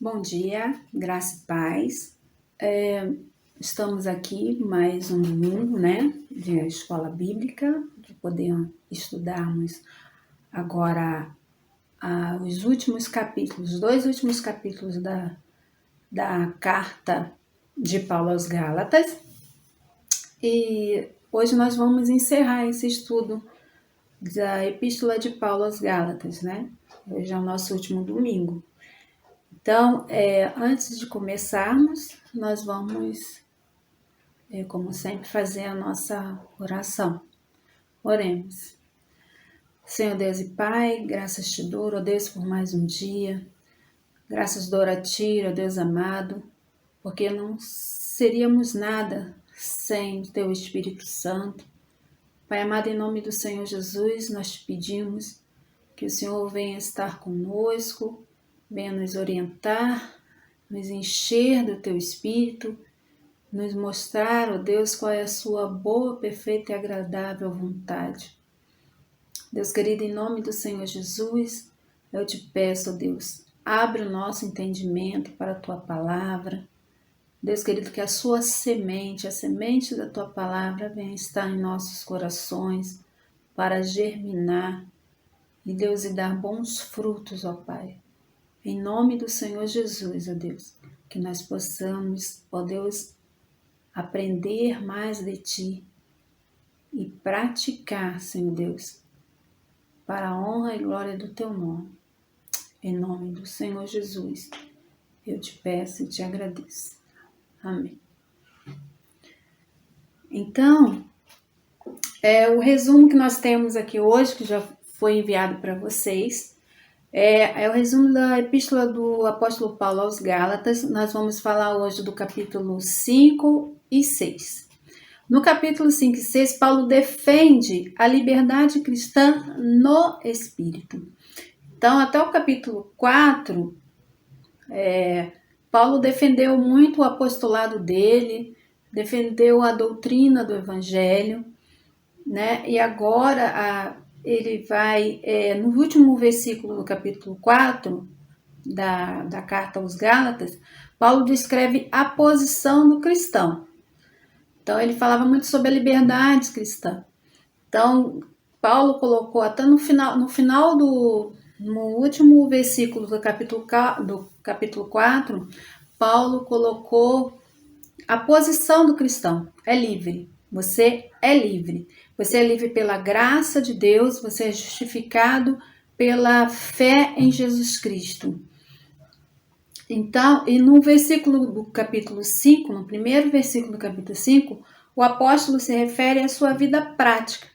Bom dia, graça e paz. Estamos aqui mais um domingo, de escola bíblica, de poder estudarmos agora os últimos capítulos, os dois últimos capítulos da carta de Paulo aos Gálatas. E hoje nós vamos encerrar esse estudo da Epístola de Paulo aos Gálatas, Hoje é o nosso último domingo. Então, antes de começarmos, nós vamos, como sempre, fazer a nossa oração. Oremos. Senhor Deus e Pai, graças te dou, ó Deus, por mais um dia. Graças dou a ti, ó Deus amado, porque não seríamos nada sem o teu Espírito Santo. Pai amado, em nome do Senhor Jesus, nós te pedimos que o Senhor venha estar conosco, venha nos orientar, nos encher do teu Espírito, nos mostrar, ó Deus, qual é a sua boa, perfeita e agradável vontade. Deus querido, em nome do Senhor Jesus, eu te peço, ó Deus, abre o nosso entendimento para a tua palavra. Deus querido, que a sua semente, a semente da tua palavra venha estar em nossos corações para germinar e Deus, e dar bons frutos, ó Pai. Em nome do Senhor Jesus, ó Deus, que nós possamos, ó Deus, aprender mais de Ti e praticar, Senhor Deus, para a honra e glória do Teu nome. Em nome do Senhor Jesus, eu te peço e te agradeço. Amém. Então, o resumo que nós temos aqui hoje, que já foi enviado para vocês, é o resumo da Epístola do Apóstolo Paulo aos Gálatas. Nós vamos falar hoje do capítulo 5 e 6. No capítulo 5 e 6, Paulo defende a liberdade cristã no Espírito. Então, até o capítulo 4, Paulo defendeu muito o apostolado dele, defendeu a doutrina do Evangelho, E agora ele vai, no último versículo do capítulo 4 da carta aos Gálatas, Paulo descreve a posição do cristão. Então, ele falava muito sobre a liberdade cristã. Então, Paulo colocou até no último versículo do capítulo 4, Paulo colocou a posição do cristão. É livre. Você é livre. Você é livre pela graça de Deus, você é justificado pela fé em Jesus Cristo. Então, e no versículo do capítulo 5, no primeiro versículo do capítulo 5, o apóstolo se refere à sua vida prática.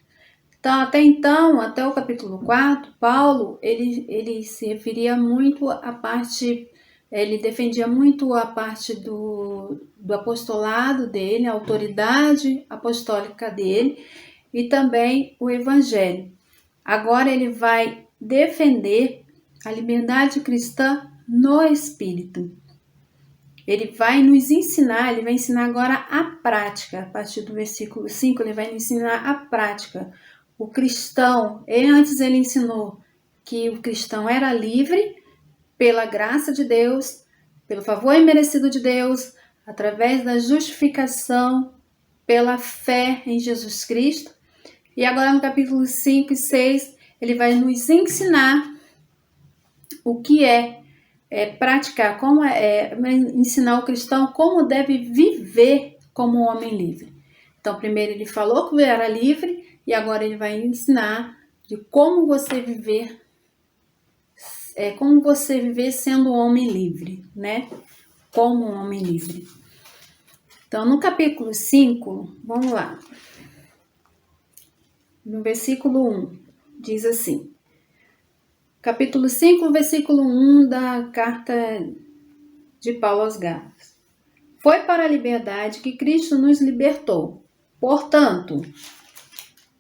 Então, até o capítulo 4, Paulo, ele se referia muito à parte, ele defendia muito a parte do apostolado dele, a autoridade apostólica dele, e também o Evangelho. Agora ele vai defender a liberdade cristã no Espírito. Ele vai nos ensinar, ele vai ensinar agora a prática. A partir do versículo 5, ele vai nos ensinar a prática. O cristão, antes ele ensinou que o cristão era livre pela graça de Deus, pelo favor imerecido de Deus, através da justificação, pela fé em Jesus Cristo. E agora no capítulo 5 e 6, ele vai nos ensinar o que é praticar, ensinar o cristão como deve viver como um homem livre. Então, primeiro ele falou que era livre e agora ele vai ensinar de como você viver sendo um homem livre, Como um homem livre. Então, no capítulo 5, vamos lá. No versículo 1, diz assim, capítulo 5, versículo 1 da carta de Paulo aos Gálatas. Foi para a liberdade que Cristo nos libertou. Portanto,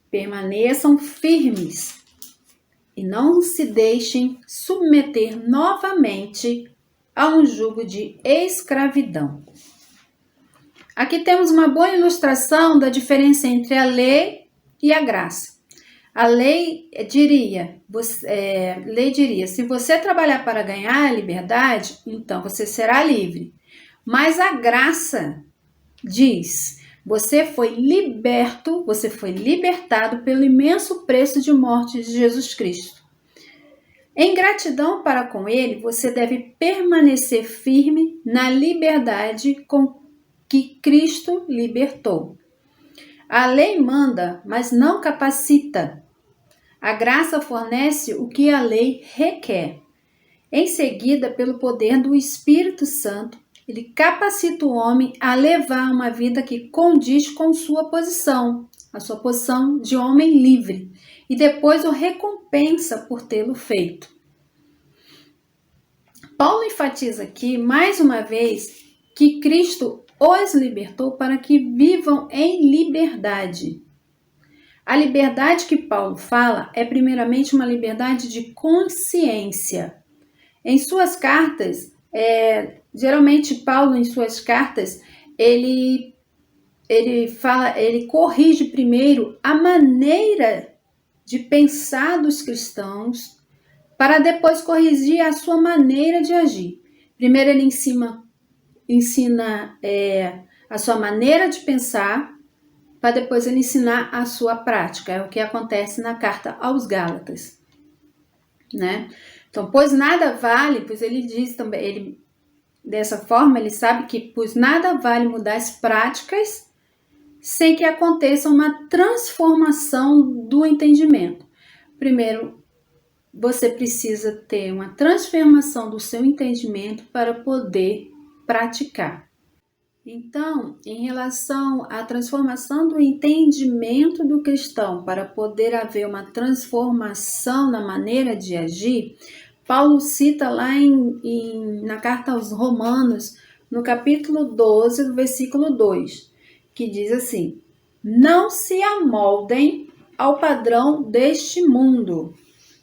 permaneçam firmes e não se deixem submeter novamente a um jugo de escravidão. Aqui temos uma boa ilustração da diferença entre a lei e a graça. A lei diria, se você trabalhar para ganhar a liberdade, então você será livre. Mas a graça diz, você foi liberto, você foi libertado pelo imenso preço de morte de Jesus Cristo. Em gratidão para com ele, você deve permanecer firme na liberdade com que Cristo libertou. A lei manda, mas não capacita. A graça fornece o que a lei requer. Em seguida, pelo poder do Espírito Santo, ele capacita o homem a levar uma vida que condiz com sua posição, a sua posição de homem livre, e depois o recompensa por tê-lo feito. Paulo enfatiza aqui, mais uma vez, que Cristo os libertou para que vivam em liberdade. A liberdade que Paulo fala é primeiramente uma liberdade de consciência. Em suas cartas, geralmente Paulo em suas cartas, ele corrige primeiro a maneira de pensar dos cristãos para depois corrigir a sua maneira de agir. Primeiro ele ensina a sua maneira de pensar, para depois ele ensinar a sua prática. É o que acontece na carta aos Gálatas, né? Então, pois nada vale, pois ele diz também, dessa forma, ele sabe que pois nada vale mudar as práticas sem que aconteça uma transformação do entendimento. Primeiro, você precisa ter uma transformação do seu entendimento para poder praticar. Então, em relação à transformação do entendimento do cristão para poder haver uma transformação na maneira de agir, Paulo cita lá na carta aos Romanos, no capítulo 12, do versículo 2, que diz assim: não se amoldem ao padrão deste mundo,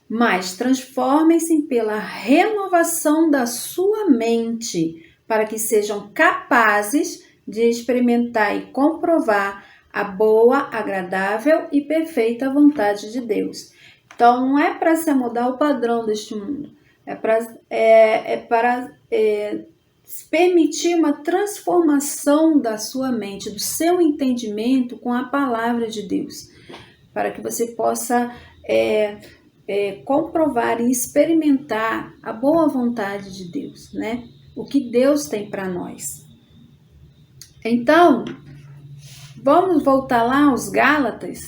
mas transformem-se pela renovação da sua mente, para que sejam capazes de experimentar e comprovar a boa, agradável e perfeita vontade de Deus. Então, não é para se amoldar ao padrão deste mundo, é para permitir uma transformação da sua mente, do seu entendimento com a palavra de Deus, para que você possa comprovar e experimentar a boa vontade de Deus, né? O que Deus tem para nós. Então, vamos voltar lá aos Gálatas,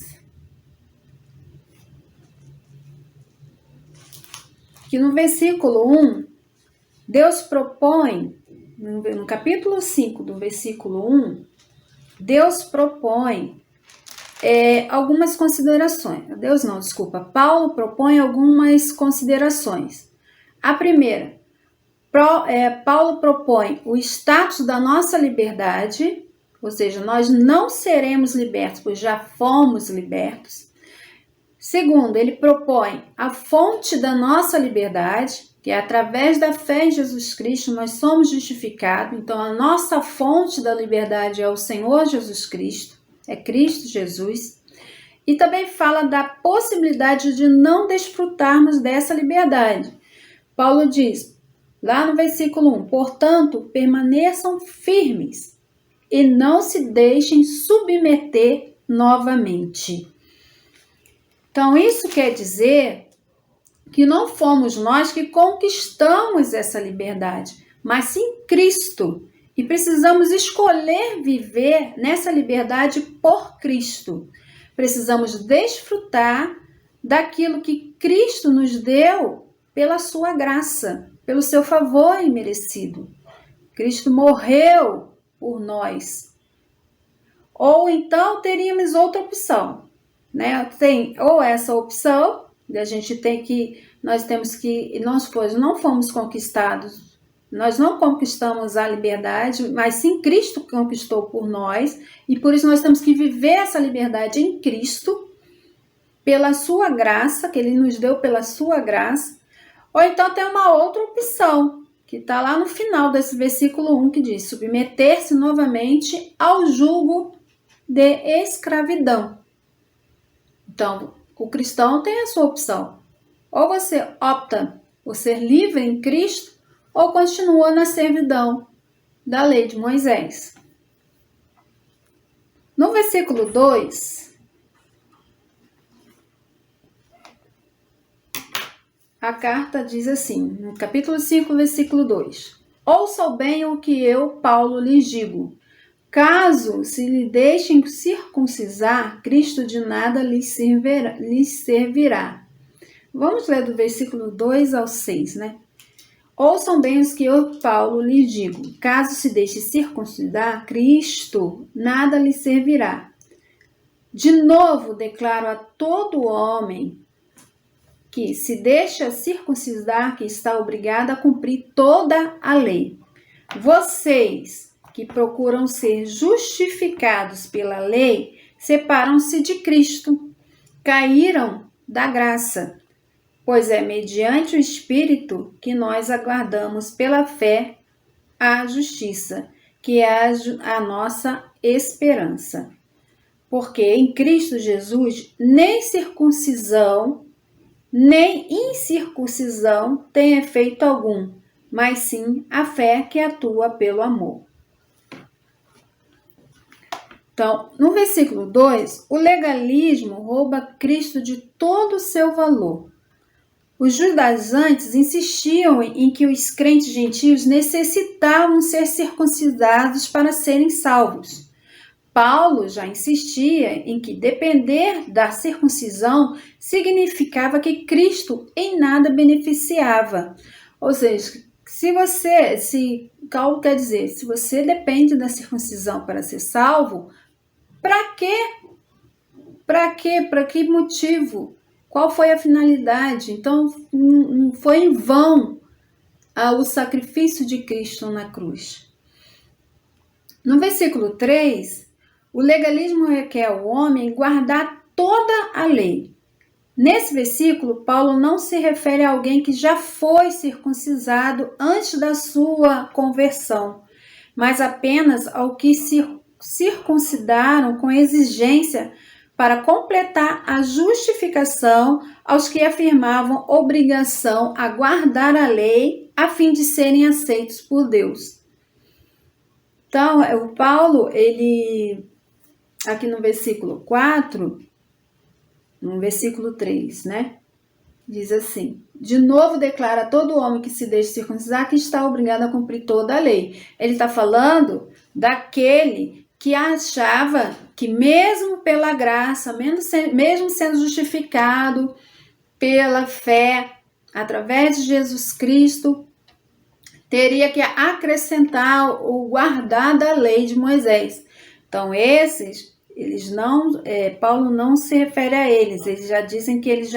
que no versículo 1, Deus propõe, no capítulo 5 do versículo 1, Deus propõe algumas considerações. Paulo propõe algumas considerações. A primeira, Paulo propõe o status da nossa liberdade, ou seja, nós não seremos libertos, pois já fomos libertos. Segundo, ele propõe a fonte da nossa liberdade, que é através da fé em Jesus Cristo, nós somos justificados. Então, a nossa fonte da liberdade é o Senhor Jesus Cristo, é Cristo Jesus. E também fala da possibilidade de não desfrutarmos dessa liberdade. Paulo diz, lá no versículo 1, portanto, permaneçam firmes e não se deixem submeter novamente. Então, isso quer dizer que não fomos nós que conquistamos essa liberdade, mas sim Cristo. E precisamos escolher viver nessa liberdade por Cristo. Precisamos desfrutar daquilo que Cristo nos deu pela sua graça, pelo seu favor imerecido. Cristo morreu por nós. Ou então teríamos outra opção, né? Tem ou essa opção, nós não fomos conquistados, nós não conquistamos a liberdade, mas sim Cristo conquistou por nós, e por isso nós temos que viver essa liberdade em Cristo, pela sua graça, que Ele nos deu pela sua graça. Ou então tem uma outra opção, que está lá no final desse versículo 1, que diz, submeter-se novamente ao jugo de escravidão. Então, o cristão tem a sua opção. Ou você opta por ser livre em Cristo, ou continua na servidão da lei de Moisés. No versículo 2, a carta diz assim, no capítulo 5, versículo 2: Ouçam bem o que eu, Paulo, lhes digo. Caso se lhe deixem circuncisar, Cristo de nada lhes servirá. Vamos ler do versículo 2 ao 6, né? Ouçam bem os que eu, Paulo, lhes digo. Caso se deixe circuncidar, Cristo nada lhe servirá. De novo, declaro a todo homem que se deixa circuncidar, que está obrigado a cumprir toda a lei. Vocês que procuram ser justificados pela lei, separam-se de Cristo, caíram da graça, pois é mediante o Espírito que nós aguardamos pela fé a justiça, que é a nossa esperança. Porque em Cristo Jesus nem circuncisão, nem incircuncisão tem efeito algum, mas sim a fé que atua pelo amor. Então, no versículo 2, o legalismo rouba Cristo de todo o seu valor. Os judaizantes insistiam em que os crentes gentios necessitavam ser circuncidados para serem salvos. Paulo já insistia em que depender da circuncisão significava que Cristo em nada beneficiava. Ou seja, se você depende da circuncisão para ser salvo, para quê? Para quê? Para que motivo? Qual foi a finalidade? Então, não foi em vão o sacrifício de Cristo na cruz. No versículo 3, o legalismo requer ao homem guardar toda a lei. Nesse versículo, Paulo não se refere a alguém que já foi circuncisado antes da sua conversão, mas apenas ao que se circuncidaram com exigência para completar a justificação aos que afirmavam obrigação a guardar a lei a fim de serem aceitos por Deus. Então, o Paulo, ele, aqui no versículo 4, no versículo 3, né? Diz assim: de novo declara a todo homem que se deixe circuncidar que está obrigado a cumprir toda a lei. Ele está falando daquele que achava que mesmo pela graça, mesmo sendo justificado pela fé, através de Jesus Cristo, teria que acrescentar o guardar da lei de Moisés. Então, Paulo não se refere a eles já dizem que eles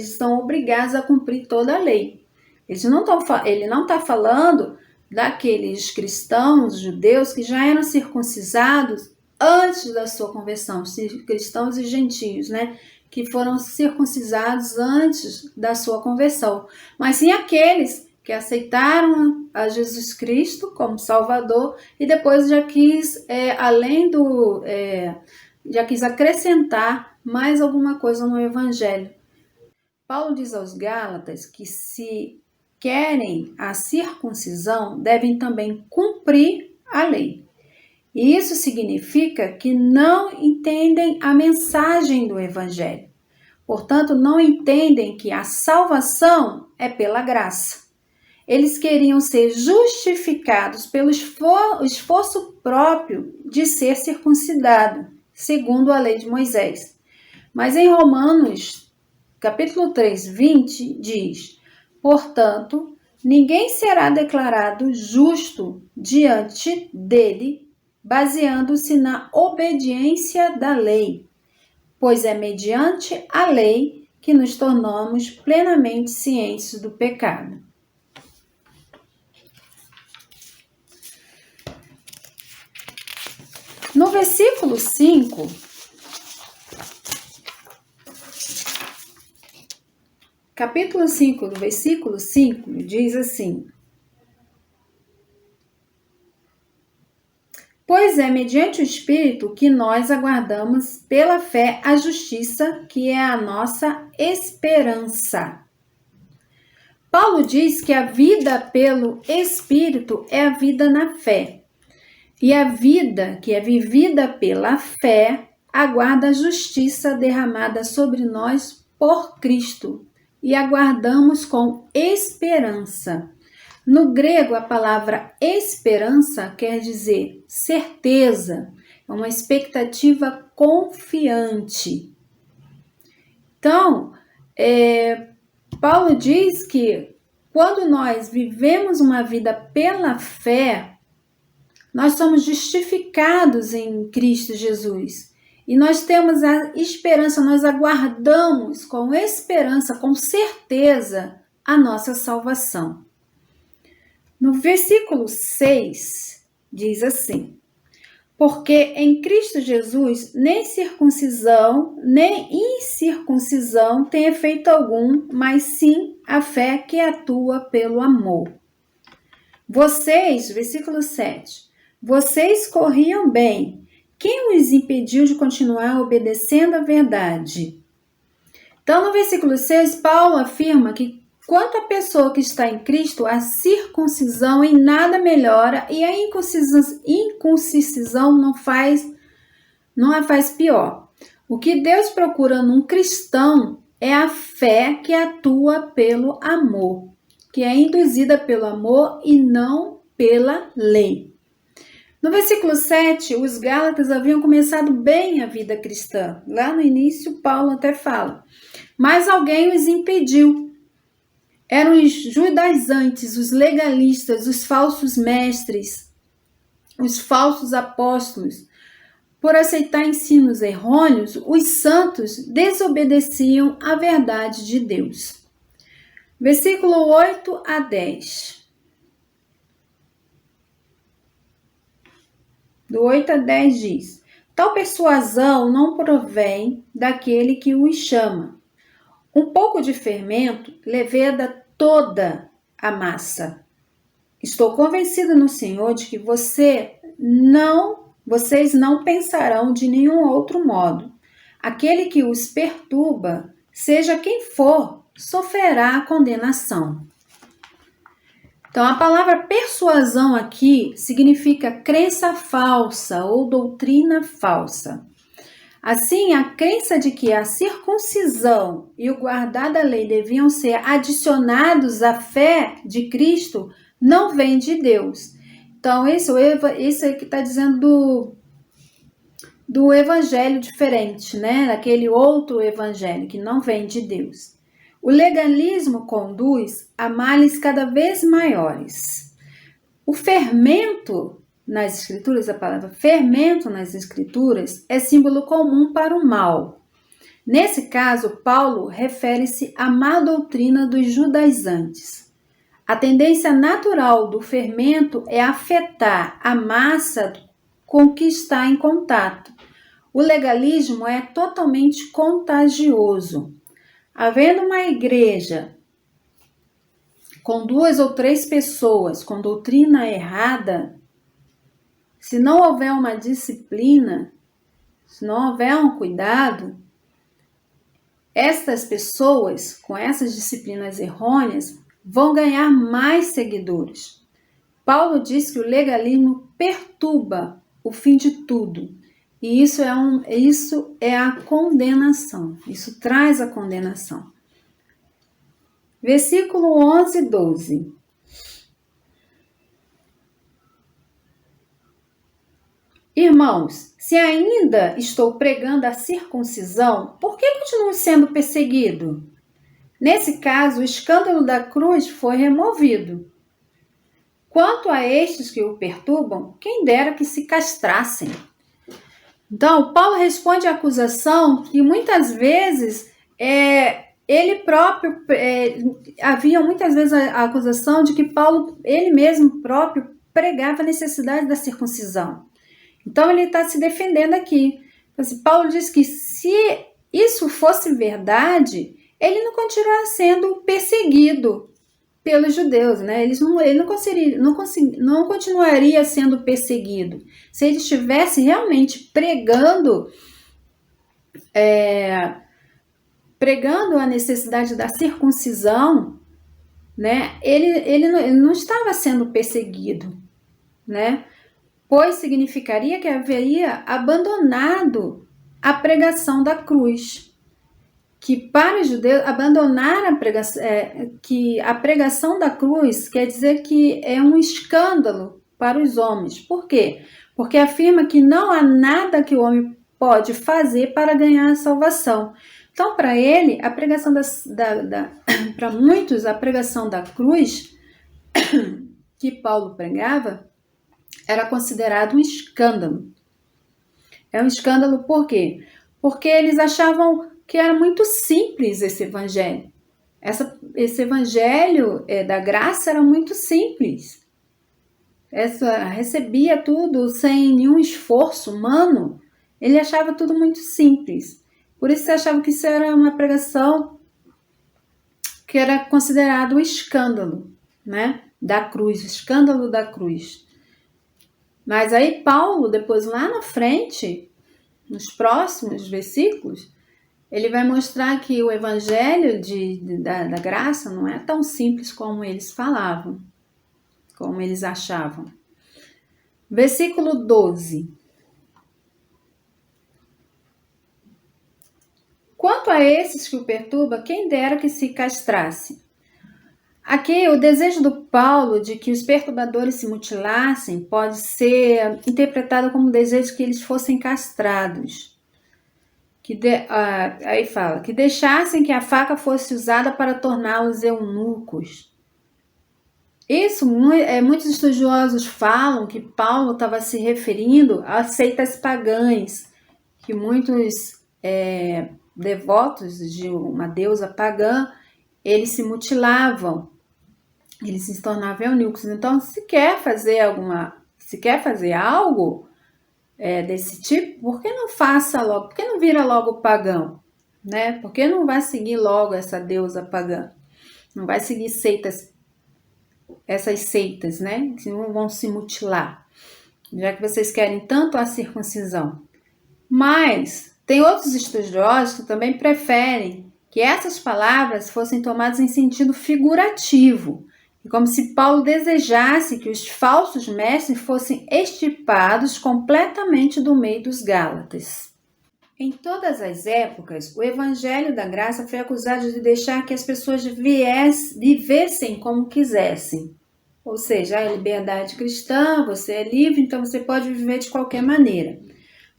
estão obrigados a cumprir toda a lei. Ele não está falando daqueles cristãos judeus que já eram circuncisados antes da sua conversão, cristãos e gentios, né? Que foram circuncisados antes da sua conversão, mas sim aqueles que aceitaram a Jesus Cristo como Salvador e depois já quis, já quis acrescentar mais alguma coisa no Evangelho. Paulo diz aos Gálatas que se querem a circuncisão, devem também cumprir a lei. E isso significa que não entendem a mensagem do Evangelho. Portanto, não entendem que a salvação é pela graça. Eles queriam ser justificados pelo esforço próprio de ser circuncidado, segundo a lei de Moisés. Mas em Romanos, capítulo 3, 20, diz: portanto, ninguém será declarado justo diante dele, baseando-se na obediência da lei, pois é mediante a lei que nos tornamos plenamente cientes do pecado. No versículo 5, capítulo 5, do versículo 5, diz assim: Pois é mediante o Espírito que nós aguardamos pela fé a justiça, que é a nossa esperança. Paulo diz que a vida pelo Espírito é a vida na fé. E a vida que é vivida pela fé aguarda a justiça derramada sobre nós por Cristo. E aguardamos com esperança. No grego, a palavra esperança quer dizer certeza, é uma expectativa confiante. Então, Paulo diz que quando nós vivemos uma vida pela fé, nós somos justificados em Cristo Jesus. E nós temos a esperança, nós aguardamos com esperança, com certeza, a nossa salvação. No versículo 6, diz assim: porque em Cristo Jesus nem circuncisão, nem incircuncisão tem efeito algum, mas sim a fé que atua pelo amor. Vocês, versículo 7, vocês corriam bem. Quem os impediu de continuar obedecendo a verdade? Então, no versículo 6, Paulo afirma que quanto à pessoa que está em Cristo, a circuncisão em nada melhora e a incircuncisão não a faz pior. O que Deus procura num cristão é a fé que atua pelo amor, que é induzida pelo amor e não pela lei. No versículo 7, os Gálatas haviam começado bem a vida cristã. Lá no início, Paulo até fala, mas alguém os impediu. Eram os judaizantes, os legalistas, os falsos mestres, os falsos apóstolos. Por aceitar ensinos errôneos, os santos desobedeciam à verdade de Deus. Versículo 8 a 10. Do 8 a 10 diz: tal persuasão não provém daquele que os chama. Um pouco de fermento leveda toda a massa. Estou convencido no Senhor de que vocês não pensarão de nenhum outro modo. Aquele que os perturba, seja quem for, sofrerá a condenação. Então, a palavra persuasão aqui significa crença falsa ou doutrina falsa. Assim, a crença de que a circuncisão e o guardar da lei deviam ser adicionados à fé de Cristo não vem de Deus. Então, isso aí que está dizendo do evangelho diferente, né? Daquele outro evangelho que não vem de Deus. O legalismo conduz a males cada vez maiores. O fermento nas escrituras, a palavra fermento nas escrituras é símbolo comum para o mal. Nesse caso, Paulo refere-se à má doutrina dos judaizantes. A tendência natural do fermento é afetar a massa com que está em contato. O legalismo é totalmente contagioso. Havendo uma igreja com 2 ou 3 pessoas com doutrina errada, se não houver uma disciplina, se não houver um cuidado, estas pessoas com essas disciplinas errôneas vão ganhar mais seguidores. Paulo diz que o legalismo perturba o fim de tudo. E isso é a condenação. Isso traz a condenação. Versículo 11 e 12. Irmãos, se ainda estou pregando a circuncisão, por que continuo sendo perseguido? Nesse caso, o escândalo da cruz foi removido. Quanto a estes que o perturbam, quem dera que se castrassem. Então, Paulo responde à acusação que muitas vezes ele próprio, havia muitas vezes a acusação de que Paulo, ele mesmo próprio, pregava a necessidade da circuncisão. Então, ele está se defendendo aqui. Paulo diz que se isso fosse verdade, ele não continuaria sendo perseguido. pelos judeus, né? Ele não continuaria sendo perseguido se ele estivesse realmente pregando a necessidade da circuncisão, né? Ele não estava sendo perseguido, né? Pois significaria que haveria abandonado a pregação da cruz. Que para os judeus, abandonar a pregação da cruz quer dizer que é um escândalo para os homens. Por quê? Porque afirma que não há nada que o homem pode fazer para ganhar a salvação. Então, para ele, a pregação para muitos, a pregação da cruz que Paulo pregava era considerado um escândalo. É um escândalo por quê? Porque eles achavam que era muito simples esse evangelho. Esse evangelho da graça era muito simples. Recebia tudo sem nenhum esforço humano. Ele achava tudo muito simples. Por isso achava que isso era uma pregação que era considerado o escândalo, né? Da cruz, o escândalo da cruz. Mas aí Paulo, depois lá na frente, nos próximos versículos, ele vai mostrar que o evangelho da graça não é tão simples como eles falavam, como eles achavam. Versículo 12. Quanto a esses que o perturba, quem dera que se castrasse. Aqui, o desejo do Paulo de que os perturbadores se mutilassem pode ser interpretado como um desejo que eles fossem castrados. Aí fala, que deixassem que a faca fosse usada para torná-los eunucos. Isso, muitos estudiosos falam que Paulo estava se referindo a seitas pagãs, que muitos devotos de uma deusa pagã, eles se mutilavam, eles se tornavam eunucos. Então, se quer fazer algo desse tipo, por que não faça logo? Por que não vira logo pagão? Né? Por que não vai seguir logo essa deusa pagã? Não vai seguir essas seitas, né? Que não vão se mutilar, já que vocês querem tanto a circuncisão. Mas tem outros estudiosos que também preferem que essas palavras fossem tomadas em sentido figurativo, como se Paulo desejasse que os falsos mestres fossem extirpados completamente do meio dos Gálatas. Em todas as épocas, o evangelho da graça foi acusado de deixar que as pessoas vivessem como quisessem. Ou seja, a liberdade cristã, você é livre, então você pode viver de qualquer maneira.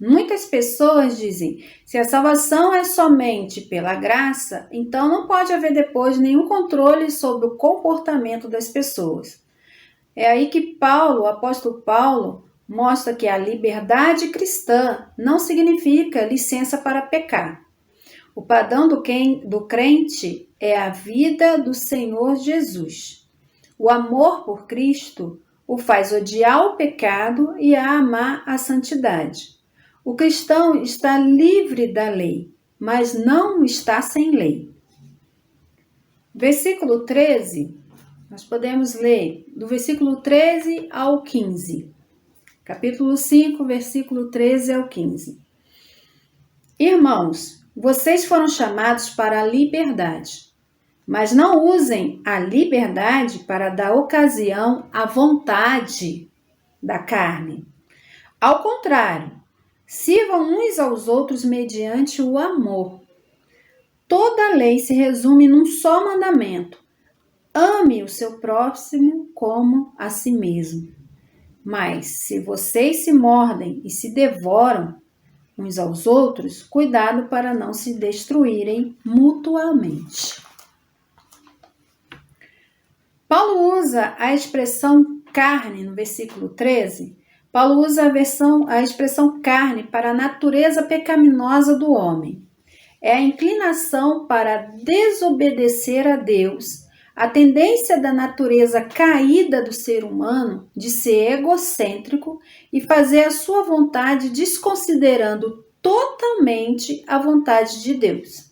Muitas pessoas dizem, se a salvação é somente pela graça, então não pode haver depois nenhum controle sobre o comportamento das pessoas. É aí que o apóstolo Paulo, mostra que a liberdade cristã não significa licença para pecar. O padrão do crente é a vida do Senhor Jesus. O amor por Cristo o faz odiar o pecado e a amar a santidade. O cristão está livre da lei, mas não está sem lei. Versículo 13, nós podemos ler do versículo 13 ao 15. Capítulo 5, versículo 13 ao 15. Irmãos, vocês foram chamados para a liberdade, mas não usem a liberdade para dar ocasião à vontade da carne. Ao contrário, sirvam uns aos outros mediante o amor. Toda a lei se resume num só mandamento: ame o seu próximo como a si mesmo. Mas, se vocês se mordem e se devoram uns aos outros, cuidado para não se destruírem mutuamente. Paulo usa a expressão carne no versículo 13. Paulo usa a expressão carne para a natureza pecaminosa do homem. É a inclinação para desobedecer a Deus, a tendência da natureza caída do ser humano de ser egocêntrico e fazer a sua vontade desconsiderando totalmente a vontade de Deus.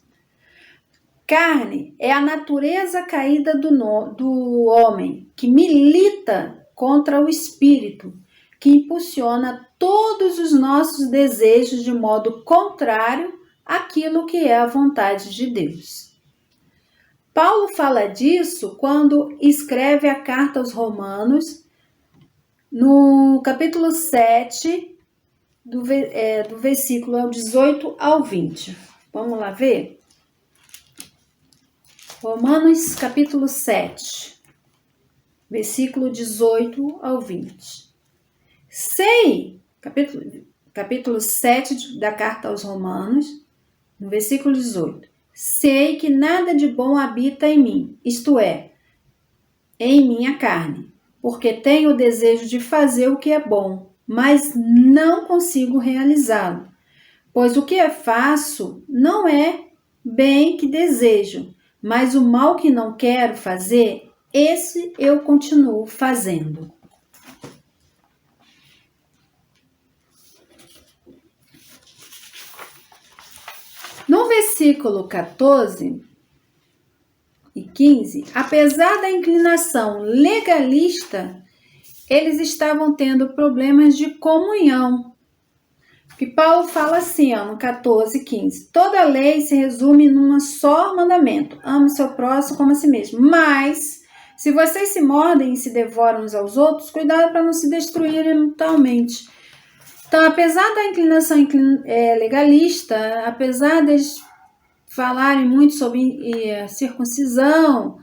Carne é a natureza caída do homem, que milita contra o espírito, que impulsiona todos os nossos desejos de modo contrário àquilo que é a vontade de Deus. Paulo fala disso quando escreve a carta aos Romanos, no capítulo 7, do versículo 18 ao 20. Vamos lá ver? Romanos capítulo 7, versículo 18 ao 20. Sei, capítulo 7 da carta aos Romanos, no versículo 18. Sei que nada de bom habita em mim, isto é, em minha carne, porque tenho o desejo de fazer o que é bom, mas não consigo realizá-lo. Pois o que faço não é bem que desejo, mas o mal que não quero fazer, esse eu continuo fazendo. No versículo 14 e 15, apesar da inclinação legalista, eles estavam tendo problemas de comunhão. Que Paulo fala assim, no 14 e 15. Toda lei se resume num só mandamento. Ame o seu próximo como a si mesmo. Mas, se vocês se mordem e se devoram uns aos outros, cuidado para não se destruírem mutuamente. Então, apesar da inclinação legalista, apesar deles falarem muito sobre a circuncisão,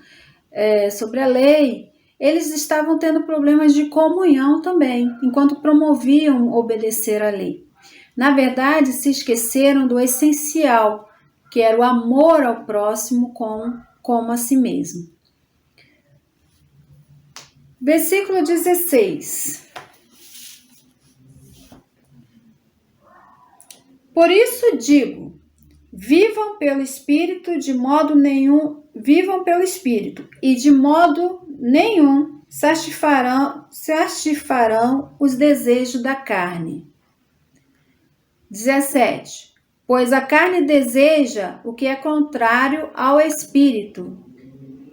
sobre a lei, eles estavam tendo problemas de comunhão também, enquanto promoviam obedecer à lei. Na verdade, se esqueceram do essencial, que era o amor ao próximo como a si mesmo. Versículo 16. Por isso digo, vivam pelo Espírito e de modo nenhum satisfarão os desejos da carne. 17. Pois a carne deseja o que é contrário ao Espírito,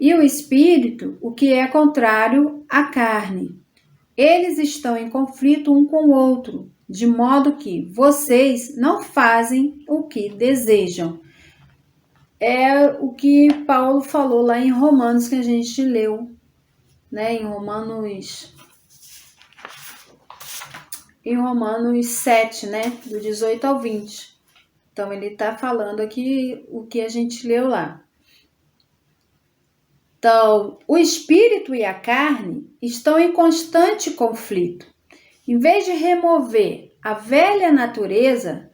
e o Espírito o que é contrário à carne. Eles estão em conflito um com o outro, de modo que vocês não fazem o que desejam. É o que Paulo falou lá em Romanos, que a gente leu, né? Em Romanos 7, né? Do 18 ao 20. Então, ele está falando aqui o que a gente leu lá. Então, o espírito e a carne estão em constante conflito. Em vez de remover a velha natureza,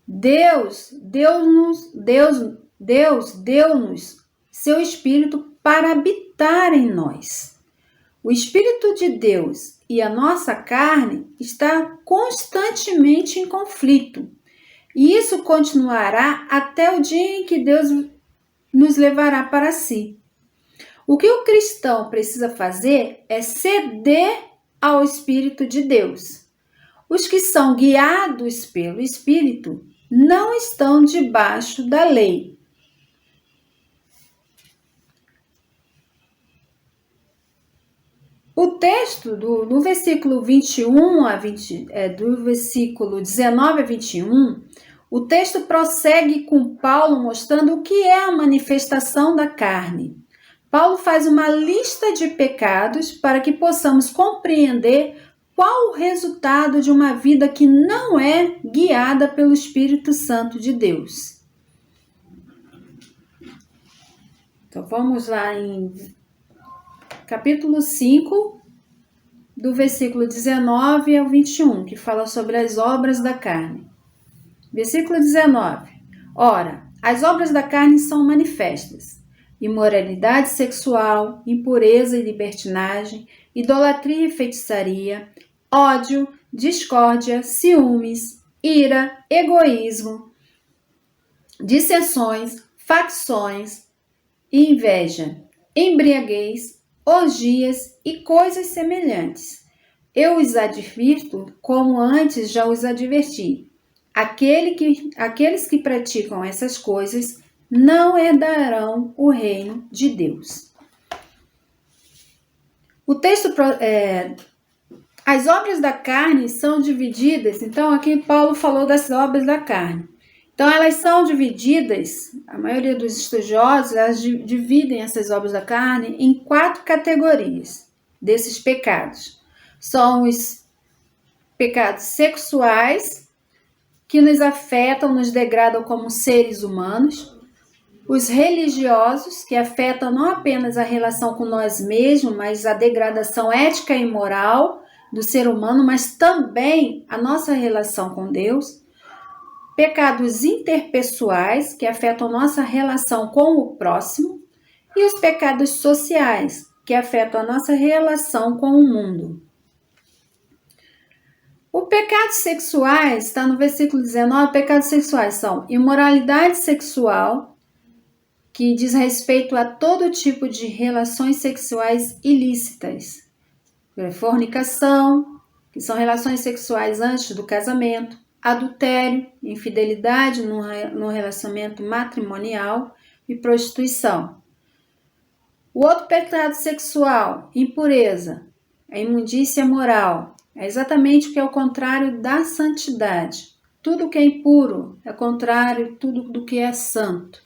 Deus deu-nos seu espírito para habitar em nós. O espírito de Deus e a nossa carne está constantemente em conflito. E isso continuará até o dia em que Deus nos levará para si. O que o cristão precisa fazer é ceder ao Espírito de Deus. Os que são guiados pelo Espírito não estão debaixo da lei. O texto do versículo 21 a 20, do versículo 19 a 21, o texto prossegue com Paulo mostrando o que é a manifestação da carne. Paulo faz uma lista de pecados para que possamos compreender qual o resultado de uma vida que não é guiada pelo Espírito Santo de Deus. Então vamos lá em capítulo 5, do versículo 19 ao 21, que fala sobre as obras da carne. Versículo 19. Ora, as obras da carne são manifestas: imoralidade sexual, impureza e libertinagem, idolatria e feitiçaria, ódio, discórdia, ciúmes, ira, egoísmo, dissensões, facções e inveja, embriaguez, orgias e coisas semelhantes. Eu os advirto como antes já os adverti. Aqueles que praticam essas coisas não herdarão o reino de Deus. O texto, as obras da carne são divididas, então aqui Paulo falou das obras da carne. Então elas são divididas, a maioria dos estudiosos, elas dividem essas obras da carne em 4 categorias desses pecados. São os pecados sexuais, que nos afetam, nos degradam como seres humanos. Os religiosos, que afetam não apenas a relação com nós mesmos, mas a degradação ética e moral do ser humano, mas também a nossa relação com Deus. Pecados interpessoais, que afetam nossa relação com o próximo. E os pecados sociais, que afetam a nossa relação com o mundo. Os pecados sexuais, está no versículo 19, pecados sexuais são imoralidade sexual, que diz respeito a todo tipo de relações sexuais ilícitas. Fornicação, que são relações sexuais antes do casamento. Adultério, infidelidade no relacionamento matrimonial e prostituição. O outro pecado sexual, impureza, a imundícia moral, é exatamente o que é o contrário da santidade. Tudo que é impuro é contrário tudo do que é santo.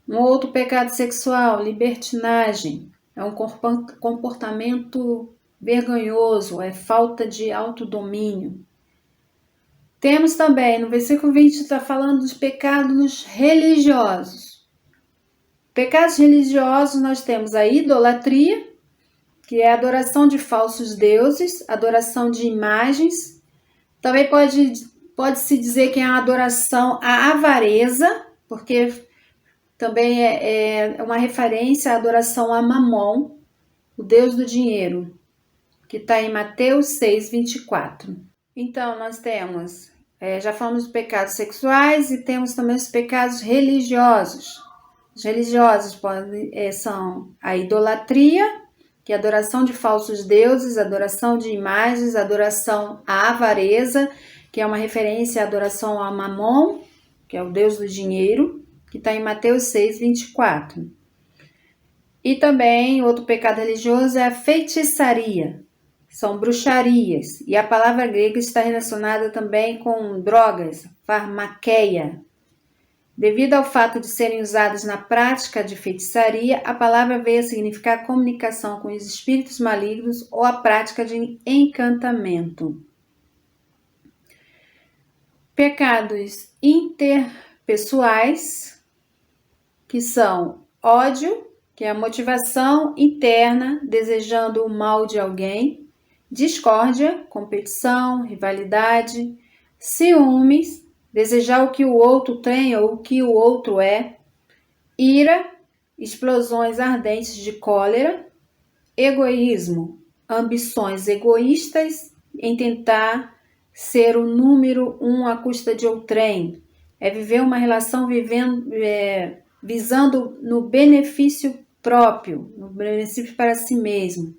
Um outro pecado sexual, libertinagem, é um comportamento vergonhoso, é falta de autodomínio. Temos também, no versículo 20, está falando dos pecados religiosos. Pecados religiosos, nós temos a idolatria, que é a adoração de falsos deuses, adoração de imagens. Também pode-se dizer que é a adoração à avareza, porque também é uma referência à adoração a Mamon, o deus do dinheiro, que está em Mateus 6, 24. Então, nós temos, já falamos dos pecados sexuais e temos também os pecados religiosos. Os religiosos são a idolatria, que é a adoração de falsos deuses, adoração de imagens, adoração à avareza, que é uma referência à adoração a Mamon, que é o deus do dinheiro, que está em Mateus 6, 24. E também outro pecado religioso é a feitiçaria, são bruxarias, e a palavra grega está relacionada também com drogas, farmaqueia. Devido ao fato de serem usadas na prática de feitiçaria, a palavra veio a significar comunicação com os espíritos malignos ou a prática de encantamento. Pecados interpessoais, que são ódio, que é a motivação interna desejando o mal de alguém, discórdia, competição, rivalidade, ciúmes, desejar o que o outro tem ou o que o outro é, ira, explosões ardentes de cólera, egoísmo, ambições egoístas em tentar ser o número 1 à custa de outrem, é viver uma relação visando no benefício próprio, no benefício para si mesmo.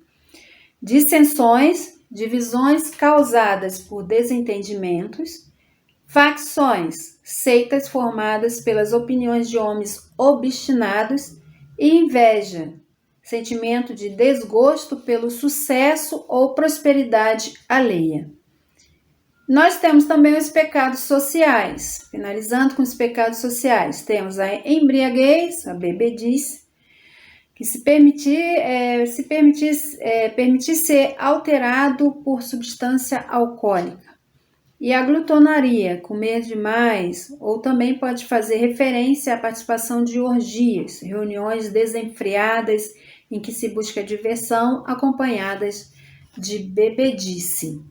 Dissensões, divisões causadas por desentendimentos, facções, seitas formadas pelas opiniões de homens obstinados e inveja, sentimento de desgosto pelo sucesso ou prosperidade alheia. Nós temos também os pecados sociais. Finalizando com os pecados sociais, temos a embriaguez, a bebedice, que se permitir ser alterado por substância alcoólica. E a glutonaria, comer demais, ou também pode fazer referência à participação de orgias, reuniões desenfreadas em que se busca diversão, acompanhadas de bebedice.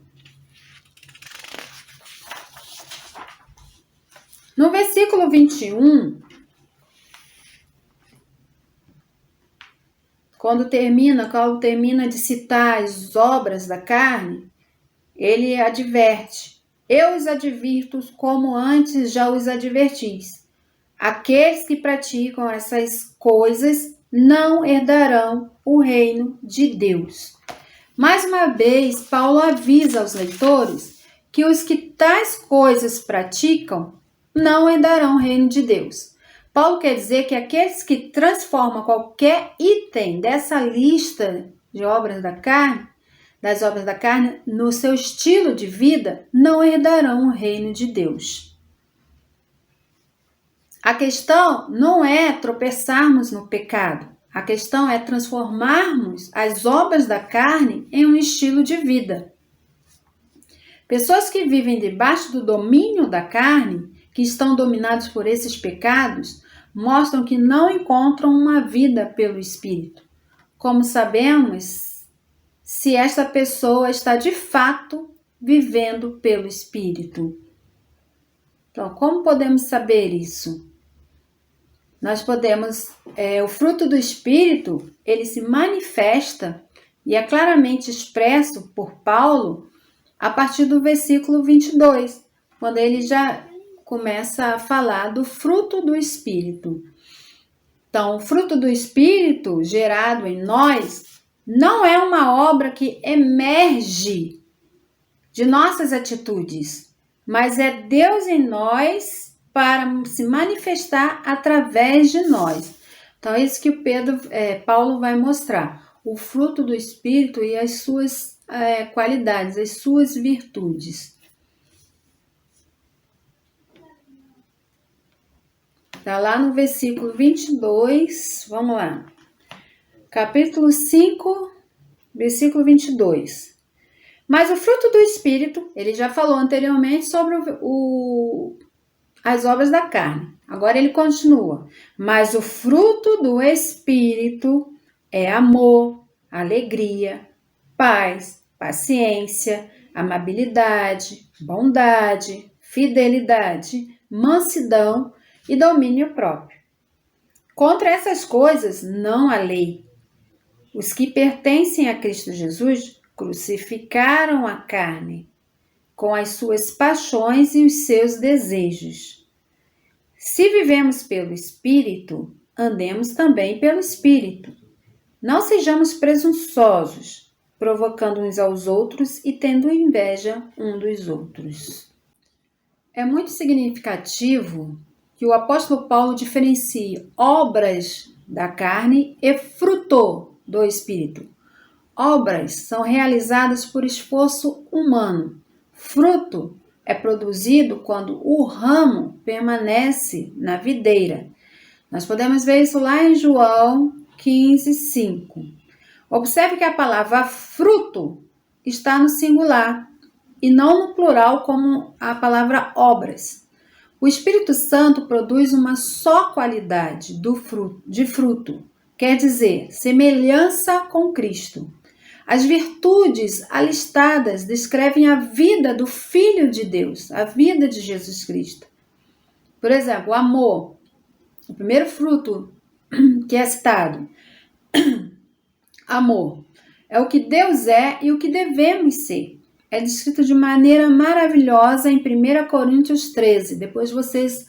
No versículo 21, quando Paulo termina de citar as obras da carne, ele adverte: eu os advirto como antes já os advertis. Aqueles que praticam essas coisas não herdarão o reino de Deus. Mais uma vez, Paulo avisa aos leitores que os que tais coisas praticam não herdarão o reino de Deus. Paulo quer dizer que aqueles que transformam qualquer item dessa lista de obras da carne, das obras da carne, no seu estilo de vida, não herdarão o reino de Deus. A questão não é tropeçarmos no pecado. A questão é transformarmos as obras da carne em um estilo de vida. Pessoas que vivem debaixo do domínio da carne, que estão dominados por esses pecados, mostram que não encontram uma vida pelo Espírito. Como sabemos se esta pessoa está de fato vivendo pelo Espírito? Então, como podemos saber isso? Nós podemos, o fruto do Espírito, ele se manifesta e é claramente expresso por Paulo a partir do versículo 22, quando ele já começa a falar do fruto do Espírito. Então, o fruto do Espírito gerado em nós não é uma obra que emerge de nossas atitudes, mas é Deus em nós para se manifestar através de nós. Então, é isso que Paulo vai mostrar, o fruto do Espírito e as suas qualidades, as suas virtudes. Está lá no versículo 22, vamos lá. Capítulo 5, versículo 22. Mas o fruto do Espírito, ele já falou anteriormente sobre as obras da carne. Agora ele continua. Mas o fruto do Espírito é amor, alegria, paz, paciência, amabilidade, bondade, fidelidade, mansidão e domínio próprio. Contra essas coisas não há lei. Os que pertencem a Cristo Jesus crucificaram a carne com as suas paixões e os seus desejos. Se vivemos pelo Espírito, andemos também pelo Espírito. Não sejamos presunçosos, provocando uns aos outros e tendo inveja um dos outros. É muito significativo que o apóstolo Paulo diferencie obras da carne e fruto do Espírito. Obras são realizadas por esforço humano. Fruto é produzido quando o ramo permanece na videira. Nós podemos ver isso lá em João 15, 5. Observe que a palavra fruto está no singular e não no plural como a palavra obras. O Espírito Santo produz uma só qualidade de fruto, quer dizer, semelhança com Cristo. As virtudes alistadas descrevem a vida do Filho de Deus, a vida de Jesus Cristo. Por exemplo, o amor, o primeiro fruto que é citado. Amor é o que Deus é e o que devemos ser. É descrito de maneira maravilhosa em 1 Coríntios 13. Depois vocês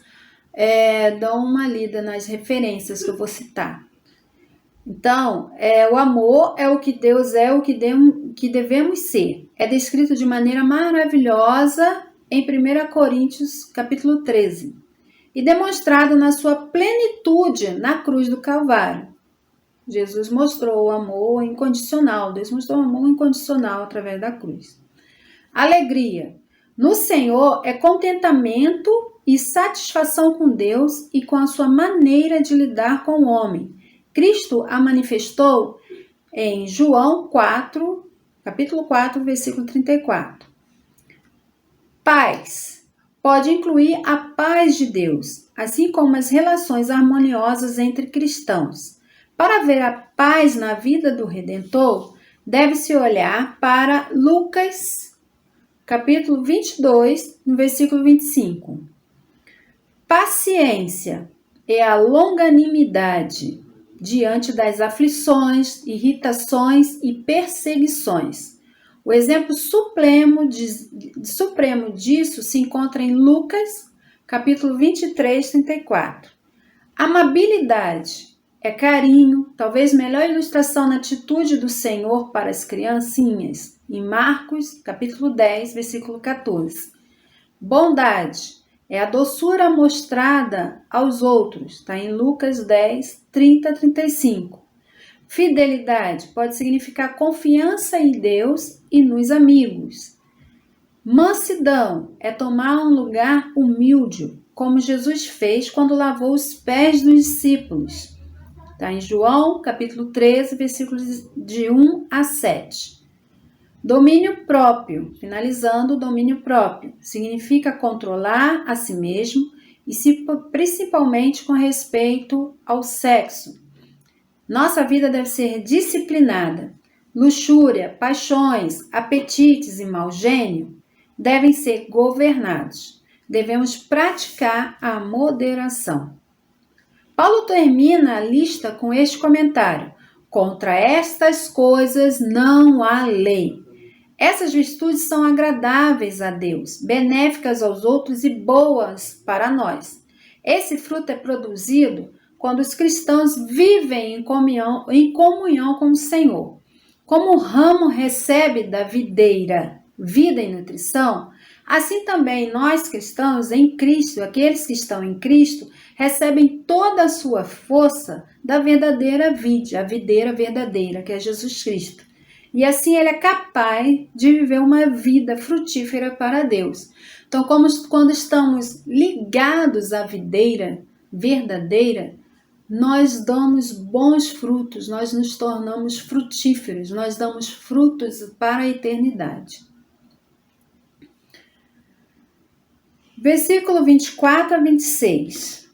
dão uma lida nas referências que eu vou citar. Então, o amor é o que Deus é, o que devemos ser. É descrito de maneira maravilhosa em 1 Coríntios capítulo 13 e demonstrado na sua plenitude na cruz do Calvário. Jesus mostrou o amor incondicional, Deus mostrou o amor incondicional através da cruz. Alegria. No Senhor é contentamento e satisfação com Deus e com a sua maneira de lidar com o homem. Cristo a manifestou em João 4, capítulo 4, versículo 34. Paz. Pode incluir a paz de Deus, assim como as relações harmoniosas entre cristãos. Para ver a paz na vida do Redentor, deve-se olhar para Lucas, capítulo 22, no versículo 25. Paciência é a longanimidade diante das aflições, irritações e perseguições. O exemplo supremo disso se encontra em Lucas, capítulo 23, 34. Amabilidade é carinho, talvez melhor ilustração na atitude do Senhor para as criancinhas, em Marcos, capítulo 10, versículo 14. Bondade É a doçura mostrada aos outros. Está em Lucas 10, 30 a 35. Fidelidade pode significar confiança em Deus e nos amigos. Mansidão é tomar um lugar humilde, como Jesus fez quando lavou os pés dos discípulos. Está em João, capítulo 13, versículos de 1 a 7. Domínio próprio, finalizando, o domínio próprio significa controlar a si mesmo e principalmente com respeito ao sexo. Nossa vida deve ser disciplinada. Luxúria, paixões, apetites e mau gênio devem ser governados. Devemos praticar a moderação. Paulo termina a lista com este comentário: contra estas coisas não há lei. Essas virtudes são agradáveis a Deus, benéficas aos outros e boas para nós. Esse fruto é produzido quando os cristãos vivem em comunhão com o Senhor. Como o ramo recebe da videira vida e nutrição, assim também nós cristãos em Cristo, aqueles que estão em Cristo, recebem toda a sua força da verdadeira vide, a videira verdadeira, que é Jesus Cristo. E assim ele é capaz de viver uma vida frutífera para Deus. Então, quando estamos ligados à videira verdadeira, nós damos bons frutos, nós nos tornamos frutíferos, nós damos frutos para a eternidade. Versículo 24 a 26.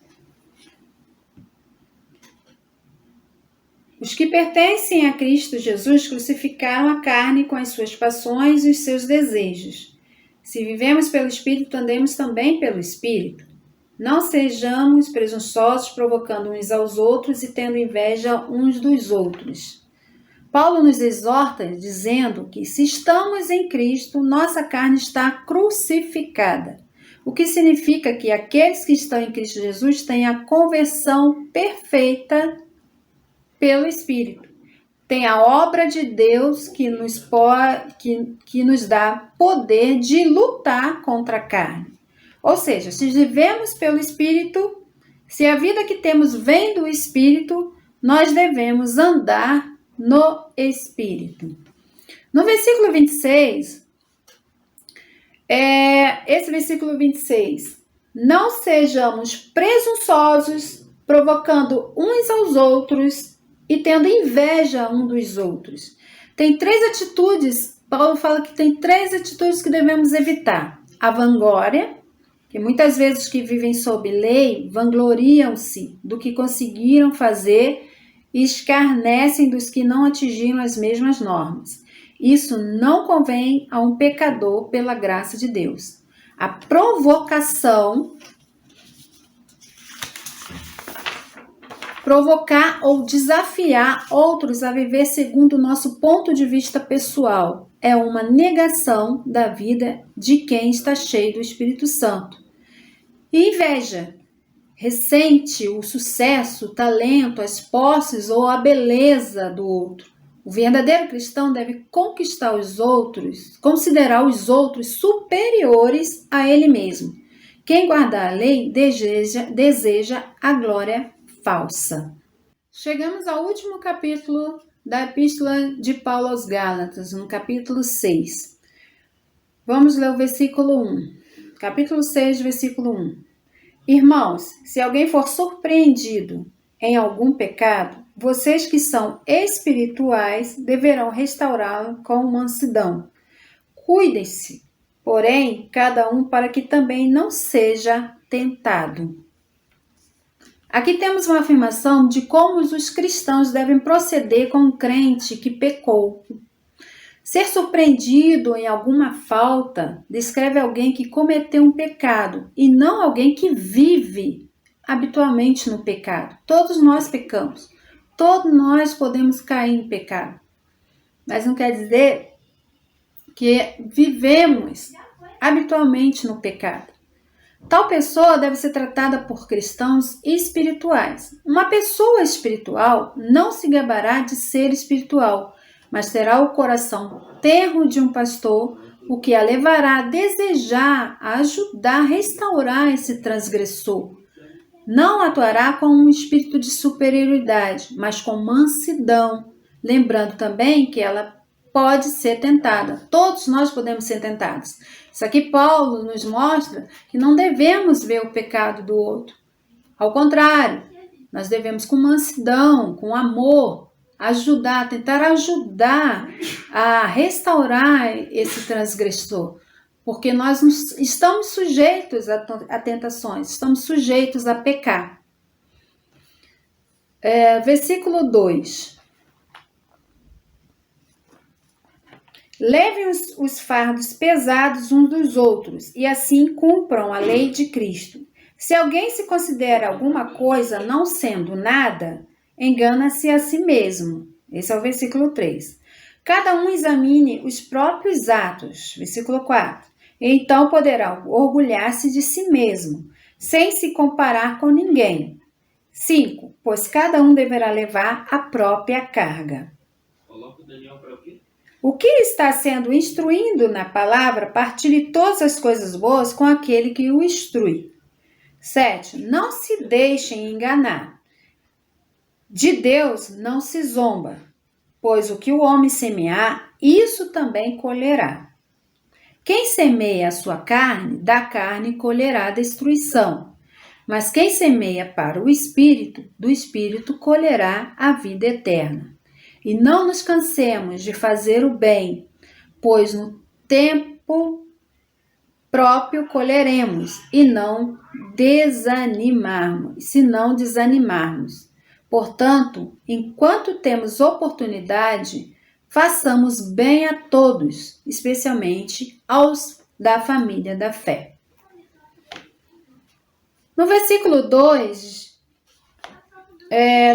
Os que pertencem a Cristo Jesus crucificaram a carne com as suas passões e os seus desejos. Se vivemos pelo Espírito, andemos também pelo Espírito. Não sejamos presunçosos, provocando uns aos outros e tendo inveja uns dos outros. Paulo nos exorta dizendo que se estamos em Cristo, nossa carne está crucificada. O que significa que aqueles que estão em Cristo Jesus têm a conversão perfeita pelo Espírito. Tem a obra de Deus que nos dá poder de lutar contra a carne. Ou seja, se vivemos pelo Espírito, se a vida que temos vem do Espírito, nós devemos andar no Espírito. No versículo 26, esse versículo 26, não sejamos presunçosos, provocando uns aos outros e tendo inveja um dos outros. Tem 3 atitudes, Paulo fala que tem 3 atitudes que devemos evitar. A vanglória, que muitas vezes os que vivem sob lei vangloriam-se do que conseguiram fazer e escarnecem dos que não atingiram as mesmas normas. Isso não convém a um pecador pela graça de Deus. A provocação, provocar ou desafiar outros a viver segundo o nosso ponto de vista pessoal, é uma negação da vida de quem está cheio do Espírito Santo. E inveja, ressente o sucesso, o talento, as posses ou a beleza do outro. O verdadeiro cristão deve conquistar os outros, considerar os outros superiores a ele mesmo. Quem guardar a lei deseja a glória falsa. Chegamos ao último capítulo da Epístola de Paulo aos Gálatas, no capítulo 6. Vamos ler o versículo 1. Capítulo 6, versículo 1. Irmãos, se alguém for surpreendido em algum pecado, vocês que são espirituais deverão restaurá-lo com mansidão. Cuidem-se, porém, cada um para que também não seja tentado. Aqui temos uma afirmação de como os cristãos devem proceder com um crente que pecou. Ser surpreendido em alguma falta descreve alguém que cometeu um pecado e não alguém que vive habitualmente no pecado. Todos nós pecamos. Todos nós podemos cair em pecado. Mas não quer dizer que vivemos habitualmente no pecado. Tal pessoa deve ser tratada por cristãos espirituais. Uma pessoa espiritual não se gabará de ser espiritual, mas terá o coração tenro de um pastor, o que a levará a desejar, a ajudar, a restaurar esse transgressor. Não atuará com um espírito de superioridade, mas com mansidão, lembrando também que ela pode ser tentada. Todos nós podemos ser tentados. Isso aqui Paulo nos mostra que não devemos ver o pecado do outro. Ao contrário, nós devemos com mansidão, com amor, tentar ajudar a restaurar esse transgressor. Porque nós estamos sujeitos a tentações, estamos sujeitos a pecar. Versículo 2. Levem os fardos pesados uns dos outros, e assim cumpram a lei de Cristo. Se alguém se considera alguma coisa não sendo nada, engana-se a si mesmo. Esse é o versículo 3. Cada um examine os próprios atos. Versículo 4. Então poderá orgulhar-se de si mesmo, sem se comparar com ninguém. 5. Pois cada um deverá levar a própria carga. Coloca o Daniel para o quê? O que está sendo instruído na palavra, partilhe todas as coisas boas com aquele que o instrui. 7. Não se deixem enganar. De Deus não se zomba, pois o que o homem semear, isso também colherá. Quem semeia a sua carne, da carne colherá destruição. Mas quem semeia para o Espírito, do Espírito colherá a vida eterna. E não nos cansemos de fazer o bem, pois no tempo próprio colheremos, e não desanimarmos. Portanto, enquanto temos oportunidade, façamos bem a todos, especialmente aos da família da fé. No versículo 2,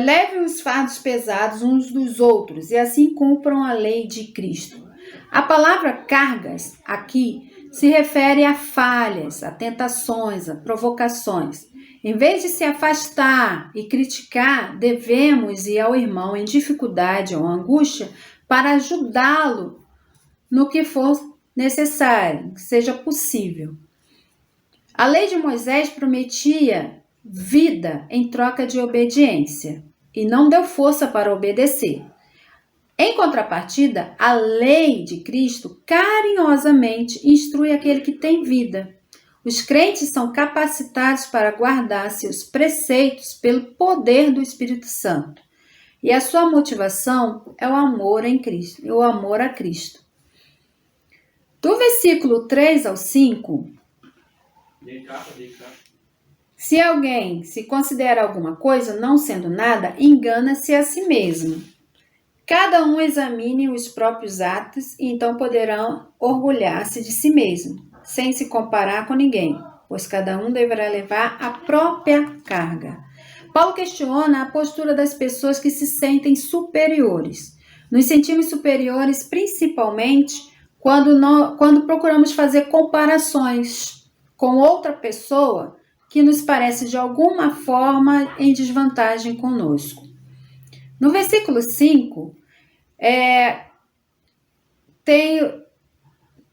levem os fardos pesados uns dos outros, e assim cumpram a lei de Cristo. A palavra cargas aqui se refere a falhas, a tentações, a provocações. Em vez de se afastar e criticar, devemos ir ao irmão em dificuldade ou angústia para ajudá-lo no que for necessário, que seja possível. A lei de Moisés prometia vida em troca de obediência e não deu força para obedecer. Em contrapartida, a lei de Cristo carinhosamente instrui aquele que tem vida. Os crentes são capacitados para guardar seus preceitos pelo poder do Espírito Santo. E a sua motivação é o amor em Cristo, o amor a Cristo. Do versículo 3 ao 5, se alguém se considera alguma coisa não sendo nada, engana-se a si mesmo. Cada um examine os próprios atos e então poderão orgulhar-se de si mesmo, sem se comparar com ninguém, pois cada um deverá levar a própria carga. Paulo questiona a postura das pessoas que se sentem superiores. Nos sentimos superiores principalmente quando procuramos fazer comparações com outra pessoa que nos parece de alguma forma em desvantagem conosco. No versículo 5,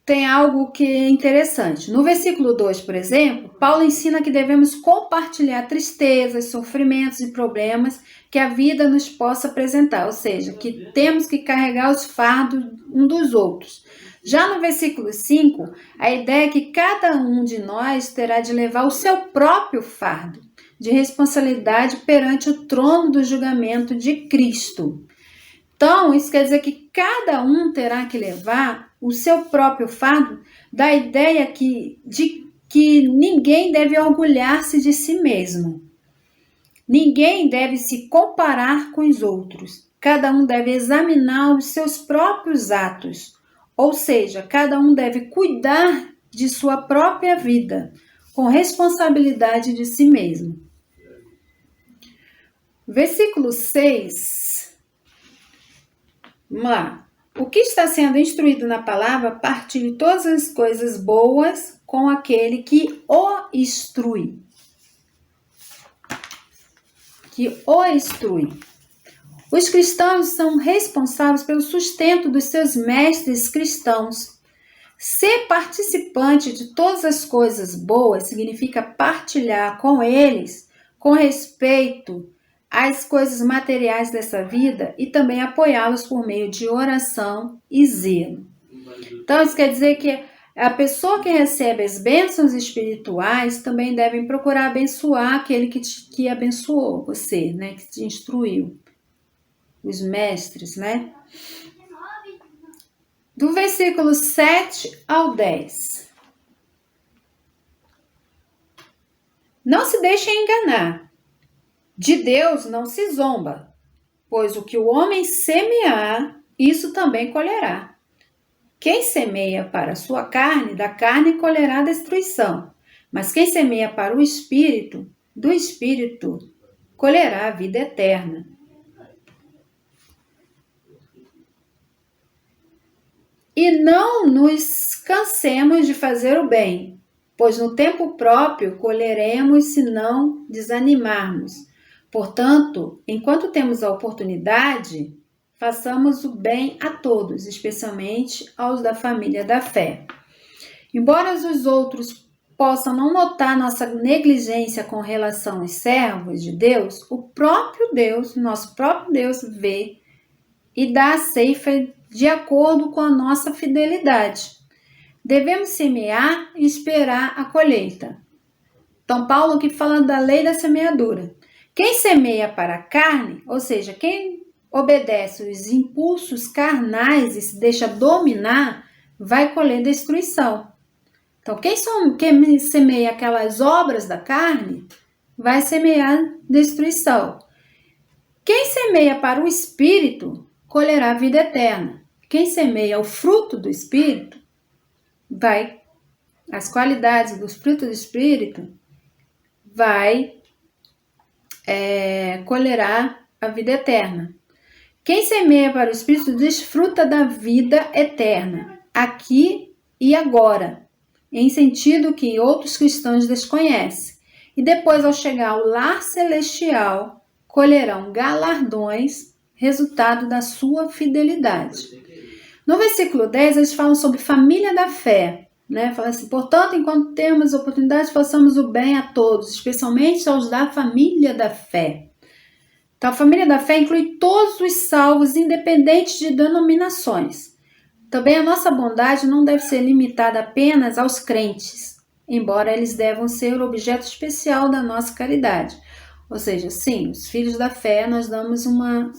tem algo que é interessante. No versículo 2, por exemplo, Paulo ensina que devemos compartilhar tristezas, sofrimentos e problemas que a vida nos possa apresentar, ou seja, que temos que carregar os fardos um dos outros. Já no versículo 5, a ideia é que cada um de nós terá de levar o seu próprio fardo de responsabilidade perante o trono do julgamento de Cristo. Então, isso quer dizer que cada um terá que levar o seu próprio fardo, da ideia de que ninguém deve orgulhar-se de si mesmo. Ninguém deve se comparar com os outros. Cada um deve examinar os seus próprios atos. Ou seja, cada um deve cuidar de sua própria vida, com responsabilidade de si mesmo. Versículo 6. Vamos lá. O que está sendo instruído na palavra, partilhe todas as coisas boas com aquele que o instrui. Os cristãos são responsáveis pelo sustento dos seus mestres cristãos. Ser participante de todas as coisas boas significa partilhar com eles, com respeito às coisas materiais dessa vida e também apoiá-los por meio de oração e zelo. Então, isso quer dizer que a pessoa que recebe as bênçãos espirituais também deve procurar abençoar aquele que abençoou você, né? Que te instruiu. Os mestres, né? Do versículo 7 ao 10. Não se deixem enganar. De Deus não se zomba, pois o que o homem semear, isso também colherá. Quem semeia para a sua carne, da carne colherá destruição. Mas quem semeia para o Espírito, do Espírito colherá a vida eterna. E não nos cansemos de fazer o bem, pois no tempo próprio colheremos se não desanimarmos. Portanto, enquanto temos a oportunidade, façamos o bem a todos, especialmente aos da família da fé. Embora os outros possam não notar nossa negligência com relação aos servos de Deus, o próprio Deus, nosso próprio Deus, vê e dá a ceifa de acordo com a nossa fidelidade. Devemos semear e esperar a colheita. Então, Paulo aqui fala da lei da semeadura. Quem semeia para a carne, ou seja, quem obedece os impulsos carnais e se deixa dominar, vai colher destruição. Então, quem semeia aquelas obras da carne, vai semear destruição. Quem semeia para o Espírito, colherá a vida eterna. Quem semeia o fruto do Espírito, as qualidades dos frutos do Espírito, colherá a vida eterna. Quem semeia para o Espírito desfruta da vida eterna, aqui e agora, em sentido que outros cristãos desconhecem. E depois, ao chegar ao lar celestial, colherão galardões, resultado da sua fidelidade. No versículo 10, eles falam sobre família da fé, né? Fala assim, portanto, enquanto temos oportunidade, façamos o bem a todos, especialmente aos da família da fé. Então, a família da fé inclui todos os salvos, independente de denominações. Também a nossa bondade não deve ser limitada apenas aos crentes, embora eles devam ser o objeto especial da nossa caridade. Ou seja, sim, os filhos da fé nós damos uma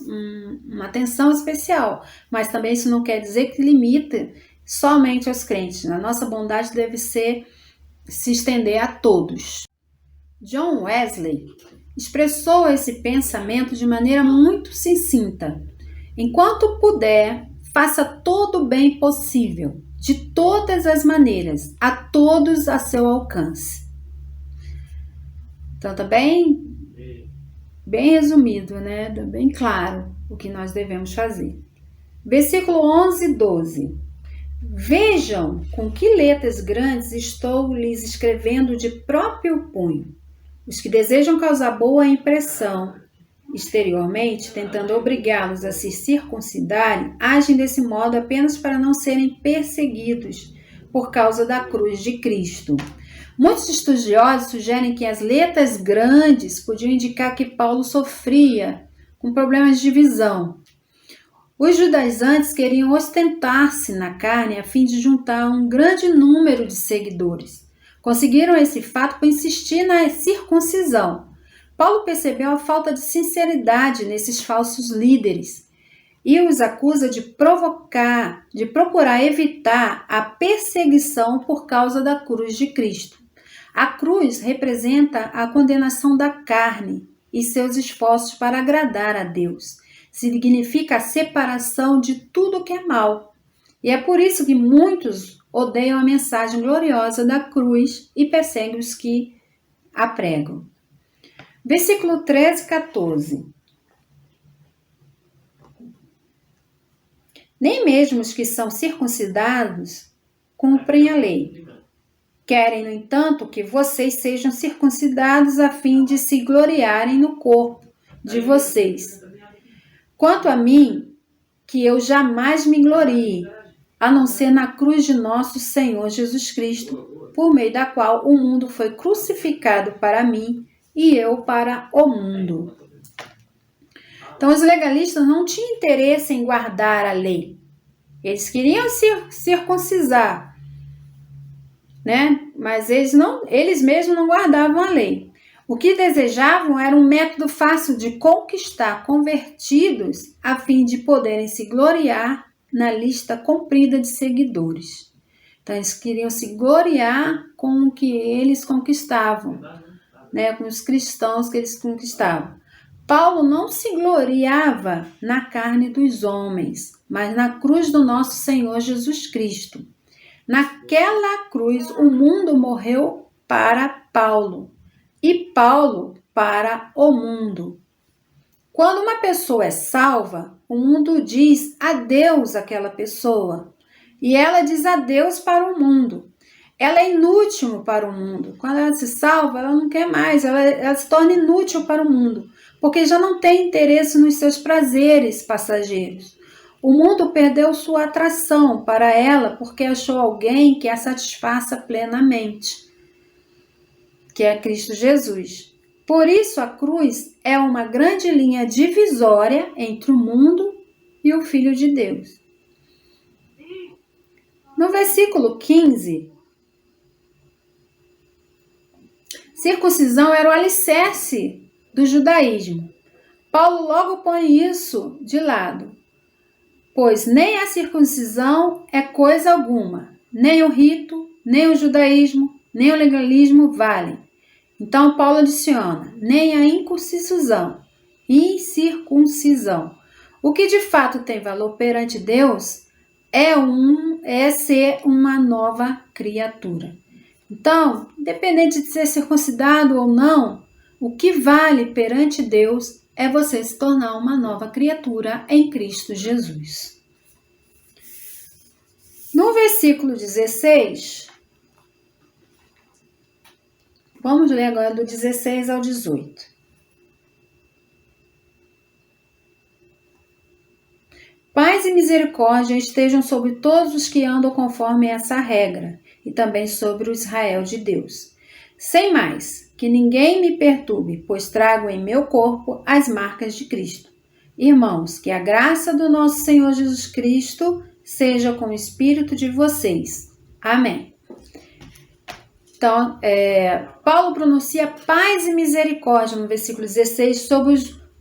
atenção especial, mas também isso não quer dizer que limita somente aos crentes. A nossa bondade deve se estender a todos. John Wesley expressou esse pensamento de maneira muito sucinta. Enquanto puder, faça todo o bem possível, de todas as maneiras, a todos a seu alcance. Então, tá bem resumido, né? Bem claro o que nós devemos fazer. Versículo 11 e 12. Vejam com que letras grandes estou lhes escrevendo de próprio punho. Os que desejam causar boa impressão exteriormente, tentando obrigá-los a se circuncidarem, agem desse modo apenas para não serem perseguidos por causa da cruz de Cristo. Muitos estudiosos sugerem que as letras grandes podiam indicar que Paulo sofria com problemas de visão. Os judaizantes queriam ostentar-se na carne a fim de juntar um grande número de seguidores. Conseguiram esse fato por insistir na circuncisão. Paulo percebeu a falta de sinceridade nesses falsos líderes e os acusa de procurar evitar a perseguição por causa da cruz de Cristo. A cruz representa a condenação da carne e seus esforços para agradar a Deus. Significa a separação de tudo que é mal. E é por isso que muitos odeiam a mensagem gloriosa da cruz e perseguem os que a pregam. Versículo 13 e 14. Nem mesmo os que são circuncidados cumprem a lei. Querem, no entanto, que vocês sejam circuncidados a fim de se gloriarem no corpo de vocês. Quanto a mim, que eu jamais me glorie, a não ser na cruz de nosso Senhor Jesus Cristo, por meio da qual o mundo foi crucificado para mim e eu para o mundo. Então, os legalistas não tinham interesse em guardar a lei. Eles queriam se circuncisar, né? Mas eles mesmos não guardavam a lei. O que desejavam era um método fácil de conquistar convertidos a fim de poderem se gloriar na lista comprida de seguidores. Então, eles queriam se gloriar com o que eles conquistavam, né? Com os cristãos que eles conquistavam. Paulo não se gloriava na carne dos homens, mas na cruz do nosso Senhor Jesus Cristo. Naquela cruz, o mundo morreu para Paulo e Paulo para o mundo. Quando uma pessoa é salva, o mundo diz adeus àquela pessoa e ela diz adeus para o mundo. Ela é inútil para o mundo. Quando ela se salva, ela não quer mais, ela se torna inútil para o mundo, porque já não tem interesse nos seus prazeres passageiros. O mundo perdeu sua atração para ela porque achou alguém que a satisfaça plenamente, que é Cristo Jesus. Por isso, a cruz é uma grande linha divisória entre o mundo e o Filho de Deus. No versículo 15, circuncisão era o alicerce do judaísmo. Paulo logo põe isso de lado, pois nem a circuncisão é coisa alguma, nem o rito, nem o judaísmo, nem o legalismo valem. Então Paulo adiciona, nem a incircuncisão. O que de fato tem valor perante Deus é ser uma nova criatura. Então, independente de ser circuncidado ou não, o que vale perante Deus é você se tornar uma nova criatura em Cristo Jesus. No versículo 16, vamos ler agora do 16 ao 18. Paz e misericórdia estejam sobre todos os que andam conforme essa regra, e também sobre o Israel de Deus. Sem mais, que ninguém me perturbe, pois trago em meu corpo as marcas de Cristo. Irmãos, que a graça do nosso Senhor Jesus Cristo seja com o espírito de vocês. Amém. Então, Paulo pronuncia paz e misericórdia no versículo 16 sobre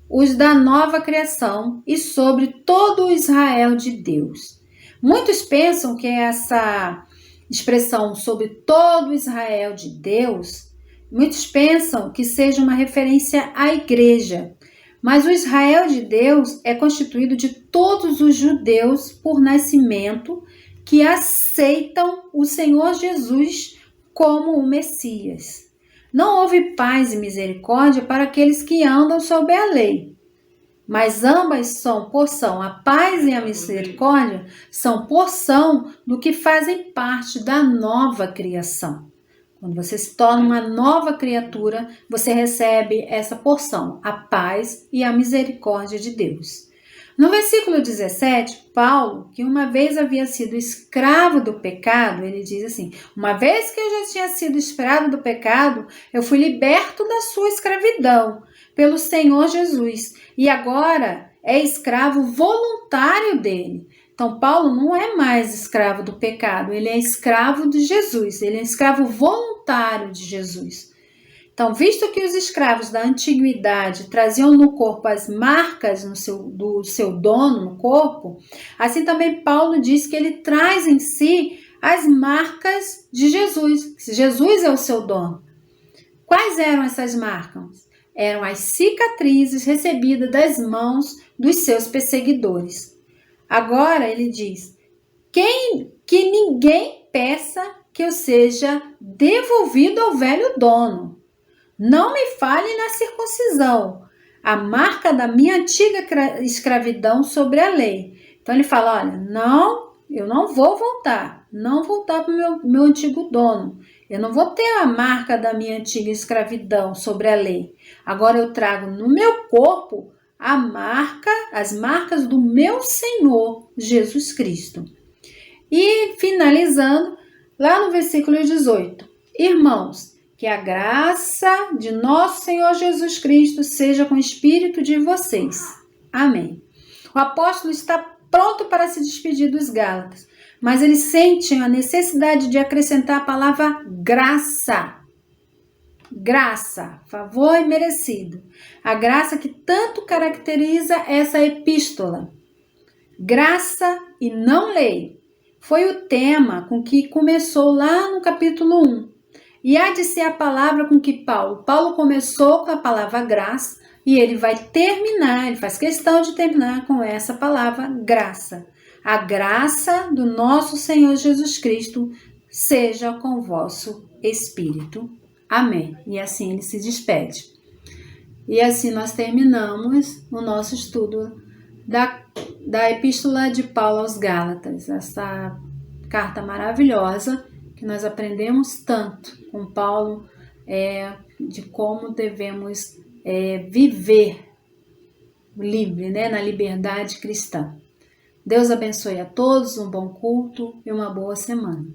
os da nova criação e sobre todo o Israel de Deus. Muitos pensam que essa expressão sobre todo o Israel de Deus, muitos pensam que seja uma referência à igreja, mas o Israel de Deus é constituído de todos os judeus por nascimento que aceitam o Senhor Jesus como o Messias. Não houve paz e misericórdia para aqueles que andam sob a lei, mas ambas são porção, a paz e a misericórdia são porção do que fazem parte da nova criação. Quando você se torna uma nova criatura, você recebe essa porção, a paz e a misericórdia de Deus. No versículo 17, Paulo, que uma vez havia sido escravo do pecado, ele diz assim, uma vez que eu já tinha sido escravo do pecado, eu fui liberto da sua escravidão pelo Senhor Jesus, e agora é escravo voluntário dele. Então, Paulo não é mais escravo do pecado, ele é escravo de Jesus, ele é escravo voluntário de Jesus. Então, visto que os escravos da antiguidade traziam no corpo as marcas do seu dono no corpo, assim também Paulo diz que ele traz em si as marcas de Jesus. Jesus é o seu dono. Quais eram essas marcas? Eram as cicatrizes recebidas das mãos dos seus perseguidores. Agora ele diz, que ninguém peça que eu seja devolvido ao velho dono. Não me fale na circuncisão, a marca da minha antiga escravidão sobre a lei. Então ele fala, olha, não, eu não vou voltar para o meu antigo dono. Eu não vou ter a marca da minha antiga escravidão sobre a lei. Agora eu trago no meu corpo as marcas do meu Senhor Jesus Cristo. E finalizando, lá no versículo 18: Irmãos, que a graça de nosso Senhor Jesus Cristo seja com o espírito de vocês. Amém. O apóstolo está pronto para se despedir dos Gálatas, mas eles sentem a necessidade de acrescentar a palavra graça. Graça, favor imerecido. A graça que tanto caracteriza essa epístola. Graça e não lei. Foi o tema com que começou lá no capítulo 1. E há de ser a palavra com que Paulo começou com a palavra graça e ele vai terminar, ele faz questão de terminar com essa palavra graça. A graça do nosso Senhor Jesus Cristo seja com o vosso espírito. Amém. E assim ele se despede. E assim nós terminamos o nosso estudo da Epístola de Paulo aos Gálatas, essa carta maravilhosa que nós aprendemos tanto com Paulo, de como devemos viver livre, na liberdade cristã. Deus abençoe a todos, um bom culto e uma boa semana.